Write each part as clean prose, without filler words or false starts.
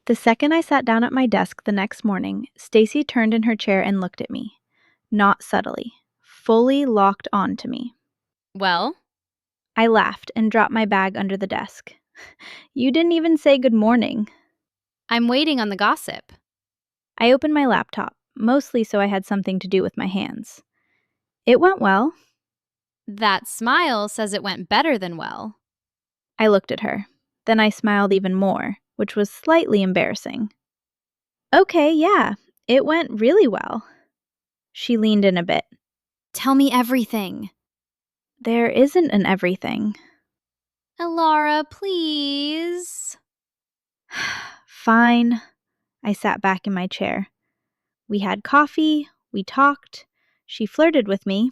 The second I sat down at my desk the next morning, Stacy turned in her chair and looked at me. Not subtly, fully locked onto me. Well, I laughed and dropped my bag under the desk. You didn't even say good morning. I'm waiting on the gossip. I opened my laptop, mostly so I had something to do with my hands. It went well. That smile says it went better than well. I looked at her. Then I smiled even more, which was slightly embarrassing. Okay, yeah, it went really well. She leaned in a bit. Tell me everything. There isn't an everything. Elara, please. Fine. I sat back in my chair. We had coffee, we talked. She flirted with me.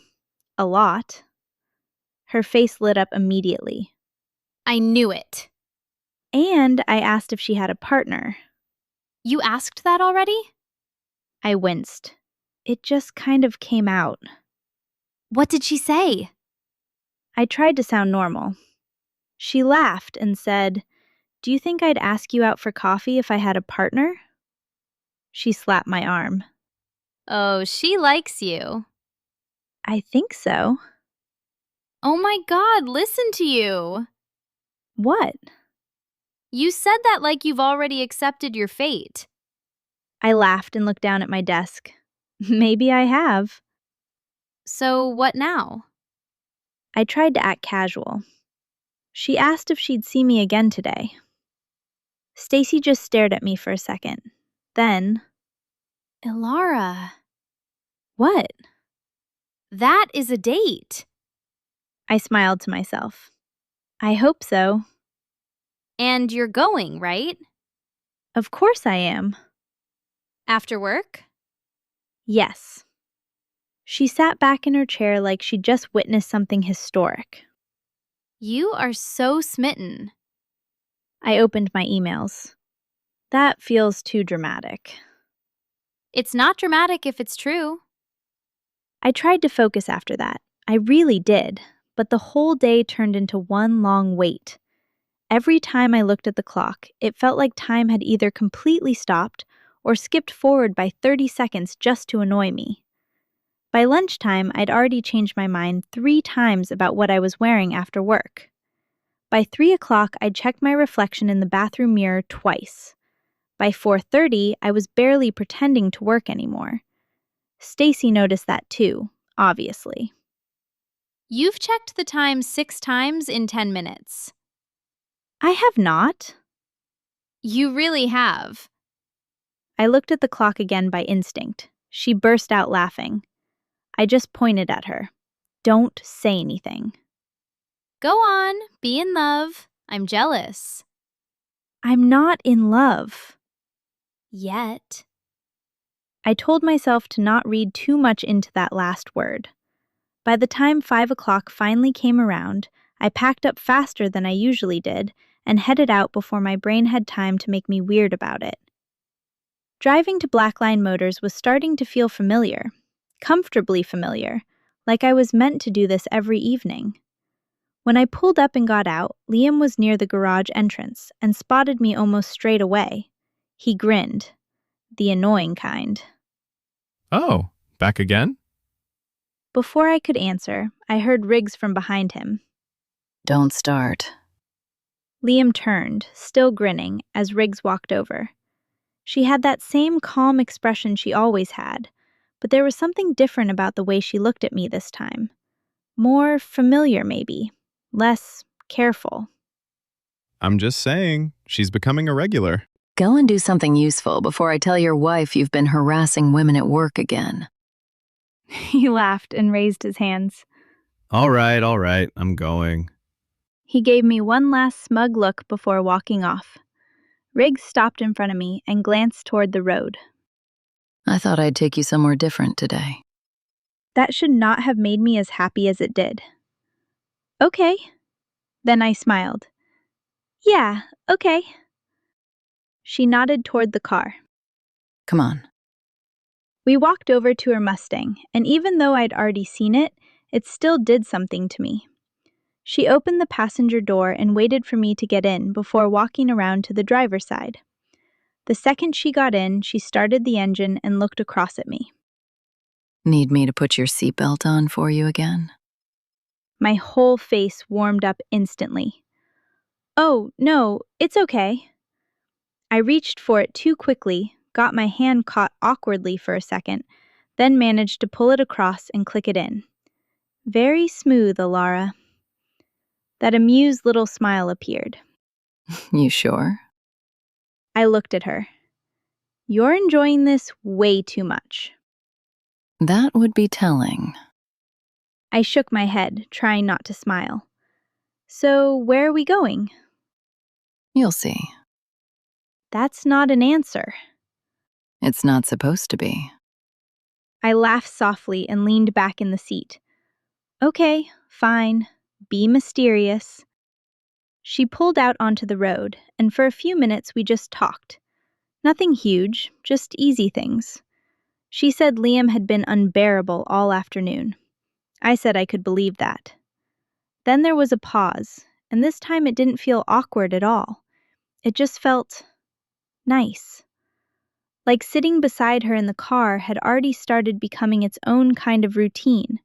A lot. Her face lit up immediately. I knew it. And I asked if she had a partner. You asked that already? I winced. It just kind of came out. What did she say? I tried to sound normal. She laughed and said, "Do you think I'd ask you out for coffee if I had a partner?" She slapped my arm. Oh, she likes you. I think so. Oh my God, listen to you. What? You said that like you've already accepted your fate. I laughed and looked down at my desk. Maybe I have. So what now? I tried to act casual. She asked if she'd see me again today. Stacy just stared at me for a second. Then, Elara, what? that is a date. I smiled to myself. I hope so. And you're going, right? Of course I am. After work? Yes. She sat back in her chair like she'd just witnessed something historic. You are so smitten. I opened my emails. That feels too dramatic. It's not dramatic if it's true. I tried to focus after that. I really did, but the whole day turned into one long wait. Every time I looked at the clock, it felt like time had either completely stopped or skipped forward by 30 seconds just to annoy me. By lunchtime, I'd already changed my mind 3 times about what I was wearing after work. By 3 o'clock, I'd checked my reflection in the bathroom mirror twice. By 4:30, I was barely pretending to work anymore. Stacy noticed that too, obviously. You've checked the time 6 times in 10 minutes. I have not. You really have. I looked at the clock again by instinct. She burst out laughing. I just pointed at her. Don't say anything. Go on, be in love. I'm jealous. I'm not in love. Yet. I told myself to not read too much into that last word. By the time 5 o'clock finally came around, I packed up faster than I usually did and headed out before my brain had time to make me weird about it. Driving to Blackline Motors was starting to feel familiar, comfortably familiar, like I was meant to do this every evening. When I pulled up and got out, Liam was near the garage entrance and spotted me almost straight away. He grinned. The annoying kind. Oh, back again? Before I could answer, I heard Rigz from behind him. Don't start. Liam turned, still grinning, as Rigz walked over. She had that same calm expression she always had, but there was something different about the way she looked at me this time. More familiar, maybe. Less careful. I'm just saying, she's becoming a regular. Go and do something useful before I tell your wife you've been harassing women at work again. He laughed and raised his hands. All right, I'm going. He gave me one last smug look before walking off. Riggs stopped in front of me and glanced toward the road. I thought I'd take you somewhere different today. That should not have made me as happy as it did. Okay. Then I smiled. Yeah, okay. She nodded toward the car. Come on. We walked over to her Mustang, and even though I'd already seen it, it still did something to me. She opened the passenger door and waited for me to get in before walking around to the driver's side. The second she got in, she started the engine and looked across at me. Need me to put your seatbelt on for you again? My whole face warmed up instantly. Oh, no, it's okay. I reached for it too quickly, got my hand caught awkwardly for a second, then managed to pull it across and click it in. Very smooth, Elara. That amused little smile appeared. You sure? I looked at her. You're enjoying this way too much. That would be telling. I shook my head, trying not to smile. So, where are we going? You'll see. That's not an answer. It's not supposed to be. I laughed softly and leaned back in the seat. Okay, fine. Be mysterious. She pulled out onto the road, and for a few minutes we just talked. Nothing huge, just easy things. She said Liam had been unbearable all afternoon. I said I could believe that. Then there was a pause, and this time it didn't feel awkward at all. It just felt nice. Like sitting beside her in the car had already started becoming its own kind of routine.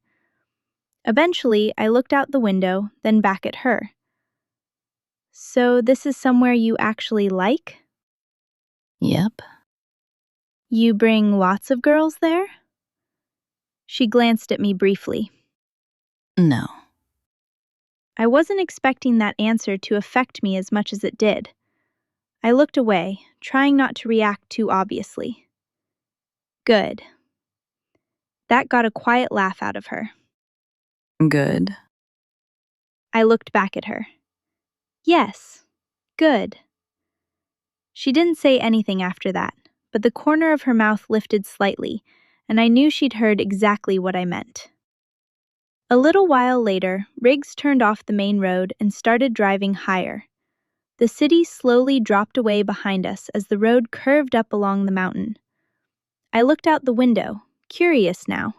Eventually, I looked out the window, then back at her. So this is somewhere you actually like? Yep. You bring lots of girls there? She glanced at me briefly. No. I wasn't expecting that answer to affect me as much as it did. I looked away, trying not to react too obviously. Good. That got a quiet laugh out of her. Good. I looked back at her. Yes, good. She didn't say anything after that, but the corner of her mouth lifted slightly, and I knew she'd heard exactly what I meant. A little while later, Rigz turned off the main road and started driving higher. The city slowly dropped away behind us as the road curved up along the mountain. I looked out the window, curious now.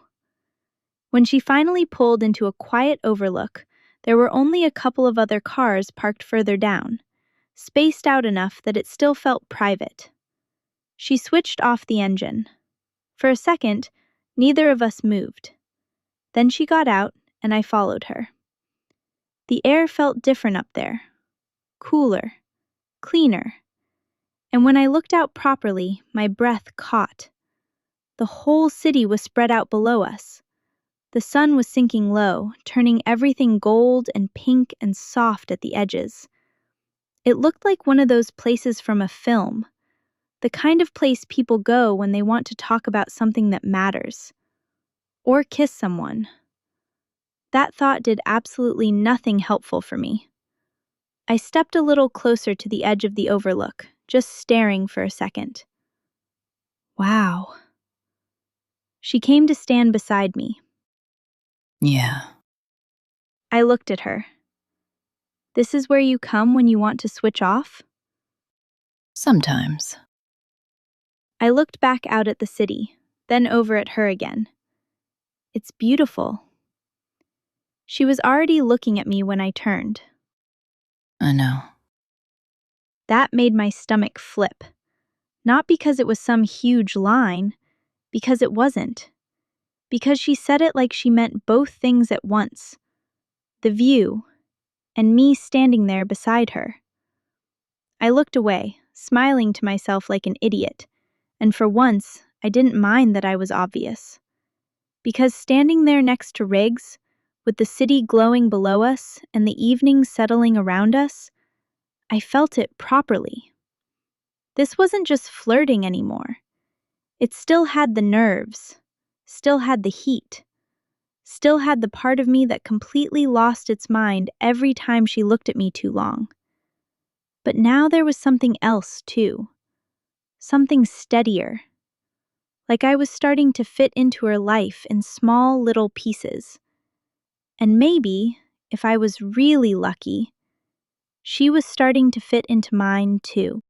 When she finally pulled into a quiet overlook, there were only a couple of other cars parked further down, spaced out enough that it still felt private. She switched off the engine. For a second, neither of us moved. Then she got out, and I followed her. The air felt different up there. Cooler. Cleaner. And when I looked out properly, my breath caught. The whole city was spread out below us. The sun was sinking low, turning everything gold and pink and soft at the edges. It looked like one of those places from a film, the kind of place people go when they want to talk about something that matters. Or kiss someone. That thought did absolutely nothing helpful for me. I stepped a little closer to the edge of the overlook, just staring for a second. Wow. She came to stand beside me. Yeah. I looked at her. This is where you come when you want to switch off? Sometimes. I looked back out at the city, then over at her again. It's beautiful. She was already looking at me when I turned. I know. That made my stomach flip. Not because it was some huge line, because it wasn't. Because she said it like she meant both things at once. The view, and me standing there beside her. I looked away, smiling to myself like an idiot, and for once, I didn't mind that I was obvious. Because standing there next to Rigz, with the city glowing below us and the evening settling around us, I felt it properly. This wasn't just flirting anymore. It still had the nerves, still had the heat, still had the part of me that completely lost its mind every time she looked at me too long. But now there was something else, too. Something steadier. Like I was starting to fit into her life in small little pieces. And maybe, if I was really lucky, she was starting to fit into mine, too.